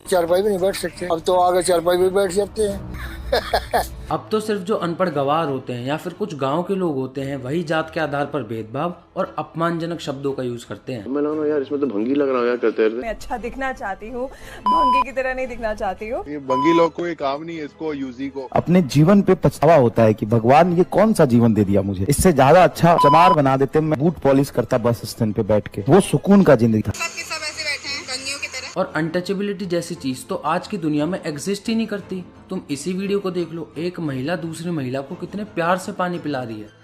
चारपाई भी नहीं बैठ सकते, अब तो आगे चारपाई भी बैठ जाते हैं। अब तो सिर्फ जो अनपढ़ गवार होते हैं या फिर कुछ गांव के लोग होते हैं वही जात के आधार पर भेदभाव और अपमानजनक शब्दों का यूज करते हैं। मैं लगा यार इसमें तो भंगी लग रहा है यार करते रहते। मैं अच्छा दिखना चाहती हूँ, भंगी की तरह नहीं दिखना चाहती हूँ। ये भंगी लोग को ये काम नहीं है, इसको यूजी को अपने जीवन पे पछतावा होता है कि भगवान ये कौन सा जीवन दे दिया मुझे, इससे ज्यादा अच्छा चमार बना देते। मैं बूट पॉलिश करता बस स्टैंड पे बैठ के, वो सुकून का जिंदगी था। और अनटचेबिलिटी जैसी चीज तो आज की दुनिया में एग्जिस्ट ही नहीं करती। तुम इसी वीडियो को देख लो, एक महिला दूसरी महिला को कितने प्यार से पानी पिला रही है।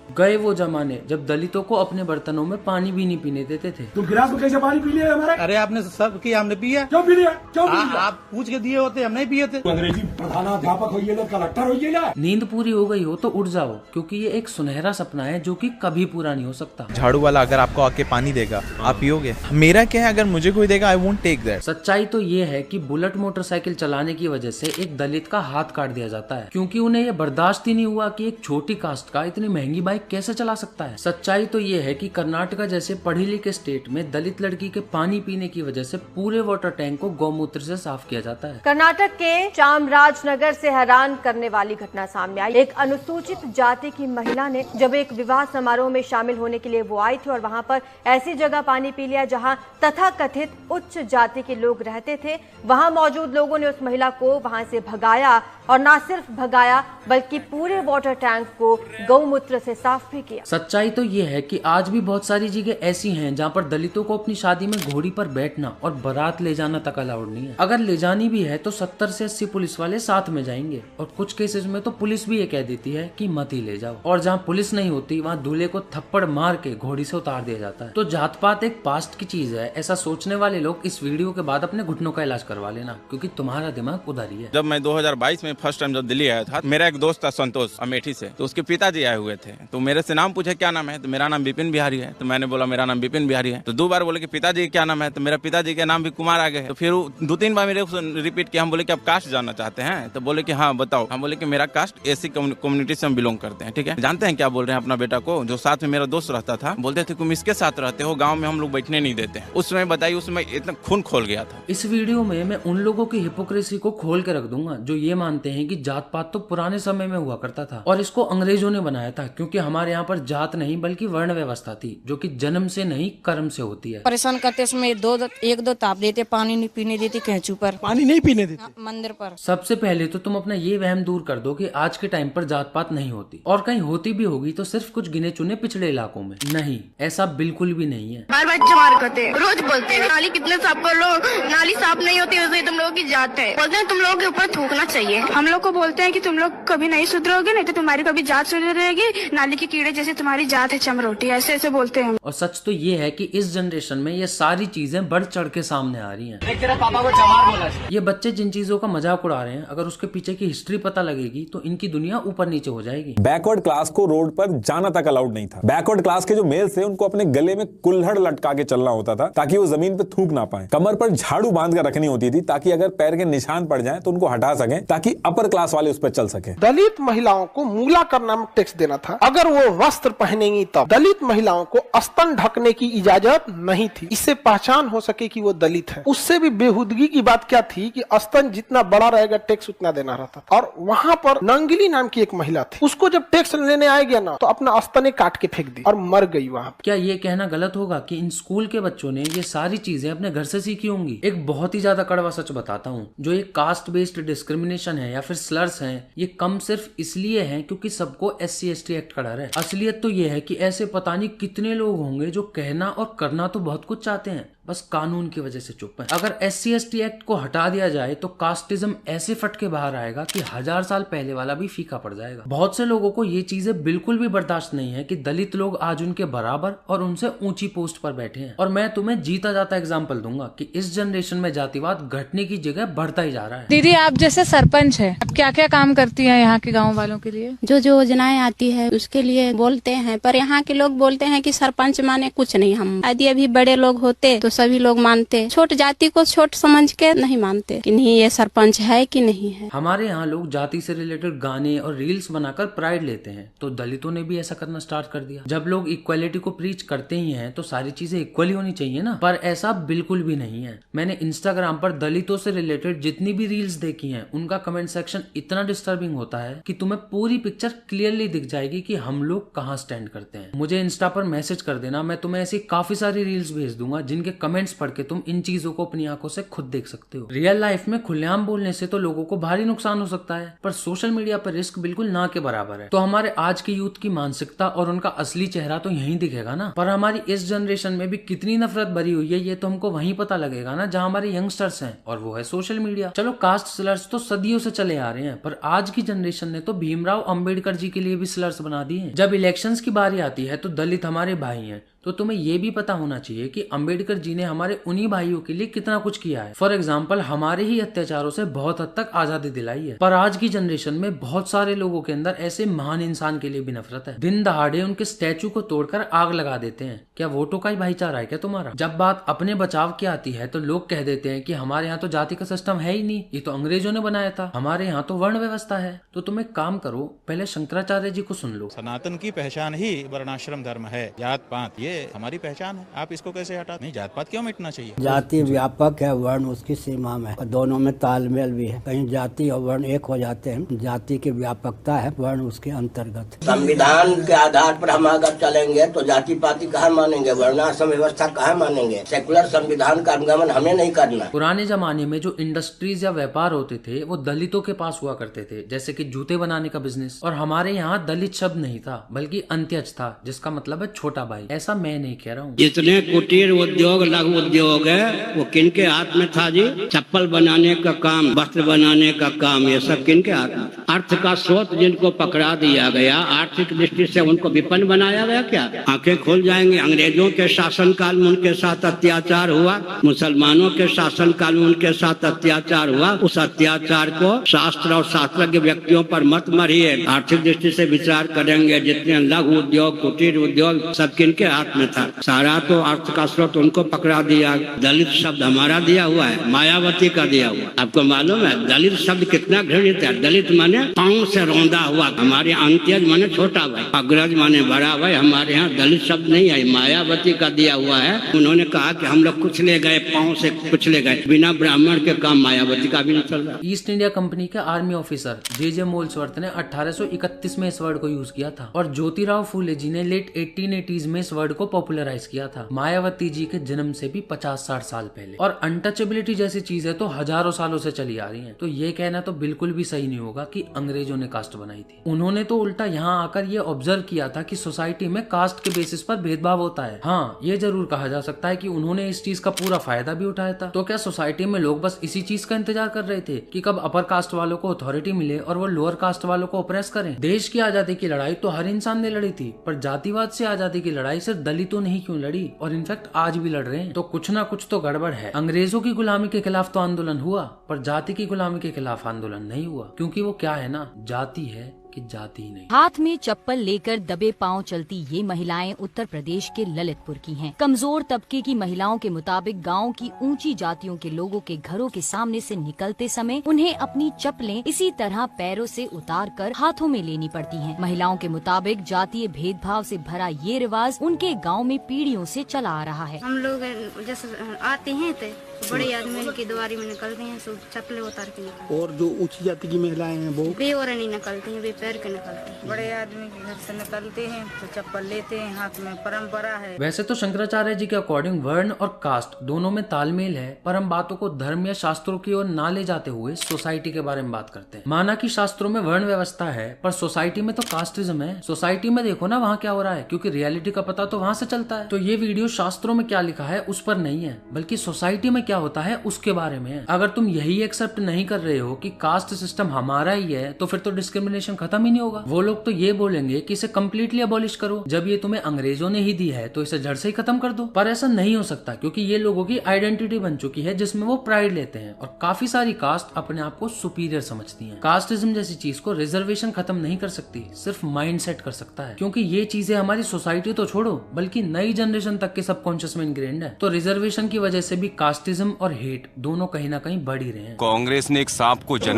गए वो जमाने जब दलितों को अपने बर्तनों में पानी भी नहीं पीने देते थे। तुम गिलास में कैसे पानी पी लिया हमारा? अरे आपने सब किया, हमने पिया। क्यों पी लिया? क्यों पी लिया? आप पूछ के दिए होते, हम नहीं पिए थे। अंग्रेजी प्रधानाध्यापक होइए ना, कलेक्टर होइए ना। नींद पूरी हो गई हो तो उठ जाओ, क्योंकि ये एक सुनहरा सपना है जो कि कभी पूरा नहीं हो सकता। झाड़ू वाला अगर आपको आके पानी देगा आप पियोगे? मेरा क्या है, अगर मुझे कोई देगा आई वोंट टेक दैट। सच्चाई तो ये है कि बुलेट मोटरसाइकिल चलाने की वजह से एक दलित का हाथ काट दिया जाता है, क्योंकि उन्हें ये बर्दाश्त ही नहीं हुआ कि एक छोटी कास्ट का इतनी महंगी बाइक कैसे चला सकता है। सच्चाई तो ये है कि कर्नाटका जैसे पढ़ी लिखे स्टेट में दलित लड़की के पानी पीने की वजह से पूरे वाटर टैंक को गौमूत्र से साफ किया जाता है। कर्नाटक के चामराजनगर से हैरान करने वाली घटना सामने आई। एक अनुसूचित जाति की महिला ने जब एक विवाह समारोह में शामिल होने के लिए वो आई थी और वहां पर ऐसी जगह पानी पी लिया जहां तथाकथित उच्च जाति के लोग रहते थे। वहां मौजूद लोगों ने उस महिला को वहां से भगाया, और न सिर्फ भगाया बल्कि पूरे वाटर टैंक को गौमूत्र से साफ भी किया। सच्चाई तो ये है कि आज भी बहुत सारी जगह ऐसी हैं जहाँ पर दलितों को अपनी शादी में घोड़ी पर बैठना और बारात ले जाना तक अलाउड नहीं है। अगर ले जानी भी है तो 70 से 80 पुलिस वाले साथ में जाएंगे, और कुछ केसेस में तो पुलिस भी ये कह देती है कि मत ही ले जाओ। और जहाँ पुलिस नहीं होती वहाँ दूल्हे को थप्पड़ मार के घोड़ी से उतार दिया जाता है। तो जात पात एक पास्ट की चीज है, ऐसा सोचने वाले लोग इस वीडियो के बाद अपने घुटनों का इलाज करवा लेना, क्योंकि तुम्हारा दिमाग उधर ही है। जब मैं 2022 में फर्स्ट टाइम जब दिल्ली आया था, मेरा एक दोस्त था संतोष अमेठी से, तो उसके पिताजी आए हुए थे। तो मेरे से नाम पूछे क्या नाम है, तो मेरा नाम विपिन बिहारी है। तो मैंने बोला मेरा नाम विपिन बिहारी है। तो 2 बार बोले कि पिताजी क्या नाम है, तो मेरा पिताजी का नाम भी कुमार आगे है। तो फिर 2-3 बार मेरे रिपीट किया। हम बोले कि आप कास्ट जानना चाहते हैं, तो बोले कि हाँ बताओ। हम बोले कि मेरा कास्ट एसी कम्युनिटी से हम बिलोंग करते हैं। ठीक है, जानते हैं क्या बोल रहे हैं अपना बेटा को? जो साथ में मेरा दोस्त रहता था बोलते थे तुम इसके साथ रहते हो, गाँव में हम लोग बैठने नहीं देते। उस समय बताइए, उस समय इतना खून खोल गया था। इस वीडियो में मैं उन लोगों की हिपोक्रेसी को खोल के रख दूंगा जो ये मानते हैं कि जात पात तो पुराने समय में हुआ करता था और इसको अंग्रेजों ने बनाया था, क्योंकि हमारे यहाँ पर जात नहीं बल्कि वर्ण व्यवस्था थी जो कि जन्म से नहीं कर्म से होती है। परेशान करते समय 1-2 ताप देते, पानी नहीं पीने देते, कैंचू पर पानी नहीं पीने देते, मंदिर पर। सबसे पहले तो तुम अपना ये वहम दूर कर दो कि आज के टाइम पर जात पात नहीं होती, और कहीं होती भी होगी तो सिर्फ कुछ गिने चुने पिछड़े इलाकों में। नहीं, ऐसा बिल्कुल भी नहीं है। बार बार चमार करते हैं, रोज बोलते हैं नाली कितने साफ कर लो, नाली साफ नहीं होती वैसे तुम लोगों की जात है। बोलते हैं तुम लोगों के ऊपर थूकना चाहिए। हम लोग को बोलते हैं कि तुम लोग कभी नहीं सुधरोगे, नहीं तो तुम्हारी कभी जात सुधरेगी, नाली के कीड़े जैसे तुम्हारी जात है चमरोटी, ऐसे ऐसे बोलते हैं। और सच तो ये है कि इस जनरेशन में ये सारी चीजें बढ़ चढ़ के सामने आ रही हैं। तेरे पापा को चमार बोला। ये बच्चे जिन चीजों का मजाक उड़ा रहे हैं, अगर उसके पीछे की हिस्ट्री पता लगेगी तो इनकी दुनिया ऊपर नीचे हो जाएगी। बैकवर्ड क्लास को रोड पर जाना तक अलाउड नहीं था। बैकवर्ड क्लास के जो मेल्स थे उनको अपने गले में कुल्हड़ लटका के चलना होता था ताकि वो जमीन पे थूक ना पाए। कमर पर झाड़ू बांध कर रखनी होती थी ताकि अगर पैर के निशान पड़ जाएं तो उनको हटा सकें, ताकि अपर क्लास वाले उस पर चल सके। दलित महिलाओं को मूला कर नामक टैक्स देना था। अगर वो वस्त्र पहनेंगी तब दलित महिलाओं को स्तन ढकने की इजाजत नहीं थी, इससे पहचान हो सके कि वो दलित है। उससे भी बेहुदगी की बात क्या थी कि स्तन जितना बड़ा रहेगा टैक्स उतना देना रहता था। और वहाँ पर नंगिली नाम की एक महिला थी, उसको जब टैक्स लेने आए गया ना तो अपना स्तने काट के फेंक दी और मर गई वहाँ। क्या ये कहना गलत होगा कि इन स्कूल के बच्चों ने ये सारी चीजें अपने घर से सीखी होंगी? एक बहुत ही ज्यादा कड़वा सच बताता हूँ, जो ये कास्ट बेस्ड डिस्क्रिमिनेशन है या फिर स्लर्स हैं, ये कम सिर्फ इसलिए हैं क्योंकि सबको SC ST एक्ट का डर है। असलियत तो ये है कि ऐसे पता नहीं कितने लोग होंगे जो कहना और करना तो बहुत कुछ चाहते हैं, बस कानून की वजह से चुप है। अगर SC ST एक्ट को हटा दिया जाए तो कास्टिज्म ऐसे फट के बाहर आएगा कि 1000 साल पहले वाला भी फीका पड़ जाएगा। बहुत से लोगों को ये चीजें बिल्कुल भी बर्दाश्त नहीं है कि दलित लोग आज उनके बराबर और उनसे ऊंची पोस्ट पर बैठे हैं। और मैं तुम्हें जीता जाता एग्जाम्पल दूंगा कि इस जनरेशन में जातिवाद घटने की जगह बढ़ता ही जा रहा है। दीदी, आप जैसे सरपंच है, आप क्या क्या काम करती हैं यहाँ के गाँव वालों के लिए? जो जो योजनाएं आती है उसके लिए बोलते हैं, पर यहाँ के लोग बोलते हैं कि सरपंच माने कुछ नहीं। हम यदि अभी बड़े लोग होते तो सभी लोग मानते हैं। छोट जाति को छोट समझ के नहीं मानते कि नहीं ये सरपंच है कि नहीं है। हमारे यहाँ लोग जाति से रिलेटेड गाने और रील्स बनाकर प्राइड लेते हैं, तो दलितों ने भी ऐसा करना स्टार्ट कर दिया। जब लोग इक्वालिटी को प्रीच करते ही हैं तो सारी चीजें इक्वली होनी चाहिए ना, पर ऐसा बिल्कुल भी नहीं है। मैंने इंस्टाग्राम पर दलितों से रिलेटेड जितनी भी रील्स देखी हैं, उनका कमेंट सेक्शन इतना डिस्टर्बिंग होता है कि तुम्हें पूरी पिक्चर क्लियरली दिख जाएगी कि हम लोग कहाँ स्टैंड करते हैं। मुझे इंस्टा पर मैसेज कर देना, मैं तुम्हें ऐसी काफी सारी रील्स भेज दूंगा जिनके कमेंट्स पढ़ के तुम इन चीजों को अपनी आंखों से खुद देख सकते हो। रियल लाइफ में खुलेआम बोलने से तो लोगों को भारी नुकसान हो सकता है, पर सोशल मीडिया पर रिस्क बिल्कुल ना के बराबर है। तो हमारे आज के यूथ की मानसिकता और उनका असली चेहरा तो यहीं दिखेगा ना, पर हमारी इस जनरेशन में भी कितनी नफरत भरी हुई है ये तो हमको वहीं पता लगेगा ना जहाँ हमारे यंगस्टर्स हैं, और वो है सोशल मीडिया। चलो कास्ट स्लर्स तो सदियों से चले आ रहे हैं, पर आज की जनरेशन ने तो भीमराव अंबेडकर जी के लिए भी स्लर्स बना दिए हैं। जब इलेक्शंस की बारी आती है तो दलित हमारे भाई हैं, तो तुम्हें ये भी पता होना चाहिए कि अंबेडकर जी ने हमारे उन्हीं भाइयों के लिए कितना कुछ किया है। फॉर एग्जाम्पल हमारे ही अत्याचारों से बहुत हद तक आजादी दिलाई है, पर आज की जनरेशन में बहुत सारे लोगों के अंदर ऐसे महान इंसान के लिए भी नफरत है। दिन दहाड़े उनके स्टैचू को तोड़कर आग लगा देते हैं। क्या वोटों का ही भाईचारा है क्या तुम्हारा? जब बात अपने बचाव की आती है तो लोग कह देते हैं कि हमारे यहाँ तो जाति का सिस्टम है ही नहीं, ये तो अंग्रेजों ने बनाया था, हमारे यहाँ तो वर्ण व्यवस्था है। तो तुम एक काम करो, पहले शंकराचार्य जी को सुन लो। सनातन की पहचान ही वर्णाश्रम धर्म है, जात पात ये हमारी पहचान है, आप इसको कैसे हटा? नहीं, जात पात क्यों मिटना चाहिए? जाति व्यापक है, वर्ण उसकी सीमा में, और दोनों में तालमेल भी है। कहीं जाति और वर्ण एक हो जाते हैं, जाति की व्यापकता है, वर्ण उसके अंतर्गत। संविधान के आधार पर हम अगर चलेंगे तो जाति पाति कहाँ मानेंगे, वर्णाश्रम व्यवस्था कहाँ मानेंगे? सेकुलर संविधान का अनुगमन हमें नहीं करना। पुराने जमाने में जो इंडस्ट्रीज या व्यापार होते थे वो दलितों के पास हुआ करते थे, जैसे कि जूते बनाने का बिजनेस, और हमारे यहाँ दलित शब्द नहीं था बल्कि अंत्यज था, जिसका मतलब है छोटा भाई। ऐसा मैं नहीं कह रहा हूँ। जितने कुटीर उद्योग लघु उद्योग है वो किनके हाथ में था जी? चप्पल बनाने का काम, वस्त्र बनाने का काम, ये सब किनके हाथ में? अर्थ का स्रोत जिनको पकड़ा दिया गया, आर्थिक दृष्टि से उनको विपन्न बनाया गया। क्या आंखें खुल जाएंगे? अंग्रेजों के शासन काल में उनके साथ अत्याचार हुआ, मुसलमानों के शासन काल में उनके साथ अत्याचार हुआ। उस अत्याचार को शास्त्र और शास्त्रज्ञ व्यक्तियों पर मत मरिए, आर्थिक दृष्टि से विचार करेंगे। जितने लघु उद्योग कुटीर उद्योग सब किनके हाथ में था? सारा तो अर्थ का स्रोत उनको पकड़ा दिया। दलित शब्द हमारा दिया हुआ है, मायावती का दिया हुआ। आपको मालूम है दलित शब्द कितना घृणित है? दलित माने पांव से रौंदा हुआ, हमारे अंत्यज माने छोटा भाई, अग्रज माने बड़ा भाई। हमारे यहाँ दलित शब्द नहीं है, मायावती का दिया हुआ है। उन्होंने कहा कि हम लोग कुचले गए, पांव से कुचले गए। बिना ब्राह्मण के काम मायावती का भी नहीं चल रहा। ईस्ट इंडिया कंपनी के आर्मी ऑफिसर जे मोल्सवर्थ ने 1831 में इस वर्ड को यूज किया था, और ज्योतिराव फूले जी ने लेट 1880s में इस वर्ड को पॉपुलराइज किया था, मायावती जी के जन्म से भी 50-60 साल पहले। और अनटचेबिलिटी जैसी चीज है तो हजारों सालों से चली आ रही है। तो ये कहना तो बिल्कुल भी सही नहीं होगा कि अंग्रेजों ने कास्ट बनाई थी। उन्होंने तो उल्टा यहाँ आकर ये ऑब्जर्व किया था कि सोसाइटी में कास्ट के बेसिस पर भेदभाव होता है। हाँ, ये जरूर कहा जा सकता है कि उन्होंने इस चीज का पूरा फायदा भी उठाया था। तो क्या सोसाइटी में लोग बस इसी चीज का इंतजार कर रहे थे कि कब अपर कास्ट वालों को अथॉरिटी मिले और वो लोअर कास्ट वालों को ऑप्रेस करें? देश की आजादी की लड़ाई तो हर इंसान ने लड़ी थी, पर जातिवाद से आजादी की लड़ाई सिर्फ दलितों ने ही क्यों लड़ी, और इनफैक्ट आज भी लड़ रहे हैं। तो कुछ ना कुछ तो गड़बड़ है। अंग्रेजों की गुलामी के खिलाफ तो आंदोलन हुआ, पर जाति की गुलामी के खिलाफ आंदोलन नहीं हुआ, क्योंकि वो क्या है ना, जाति है कि जाति नहीं। हाथ में चप्पल लेकर दबे पांव चलती ये महिलाएं उत्तर प्रदेश के ललितपुर की हैं। कमजोर तबके की महिलाओं के मुताबिक गांव की ऊंची जातियों के लोगों के घरों के सामने से निकलते समय उन्हें अपनी चप्पलें इसी तरह पैरों से उतार कर हाथों में लेनी पड़ती हैं। महिलाओं के मुताबिक जातीय भेदभाव से भरा ये रिवाज उनके गाँव में पीढ़ियों से चला आ रहा है। हम लोग जैसे आते हैं तो बड़े आदमी की द्वारी में निकलते हैं, सब चप्पलें उतार के निकलते हैं। और जो ऊंची जाति की महिलाएं हैं वो बेओर नहीं निकलती हैं, पैर के निकलते हैं। बड़े आदमी के घर से निकलते हैं तो चप्पल लेते हैं हाथ में, परंपरा है। वैसे तो शंकराचार्य जी के अकॉर्डिंग वर्ण और कास्ट दोनों में तालमेल है, पर हम बातों को धर्म या शास्त्रों की ओर ना ले जाते हुए सोसाइटी के बारे में बात करते हैं। माना कि शास्त्रों में वर्ण व्यवस्था है, पर सोसाइटी में तो कास्टिज्म है। सोसाइटी में देखो ना वहाँ क्या हो रहा है, क्योंकि रियलिटी का पता तो वहाँ से चलता है। तो ये वीडियो शास्त्रों में क्या लिखा है उस पर नहीं है, बल्कि सोसाइटी में क्या होता है उसके बारे में है। अगर तुम यही एक्सेप्ट नहीं कर रहे हो कि कास्ट सिस्टम हमारा ही है तो फिर तो डिस्क्रिमिनेशन खत्म ही नहीं होगा। वो लोग तो ये बोलेंगे कि इसे कम्प्लीटली अबॉलिश करो, जब ये तुम्हें अंग्रेजों ने ही दी है तो इसे जड़ से ही खत्म कर दो। पर ऐसा नहीं हो सकता क्योंकि ये लोगों की आइडेंटिटी बन चुकी है जिसमें वो प्राइड लेते हैं और काफी सारी कास्ट अपने आप को सुपीरियर समझती हैं। कास्टिज्म जैसी चीज को रिजर्वेशन खत्म नहीं कर सकती, सिर्फ माइंड सेट कर सकता है, क्योंकि ये चीजें हमारी सोसाइटी तो छोड़ो बल्कि नई जनरेशन तक के सबकॉन्शियस में इनग्रेन्ड है। तो रिजर्वेशन की वजह से भी कास्टिज्म और हेट दोनों कहीं ना कहीं बढ़ ही रहे हैं। कांग्रेस ने एक सांप को जन्म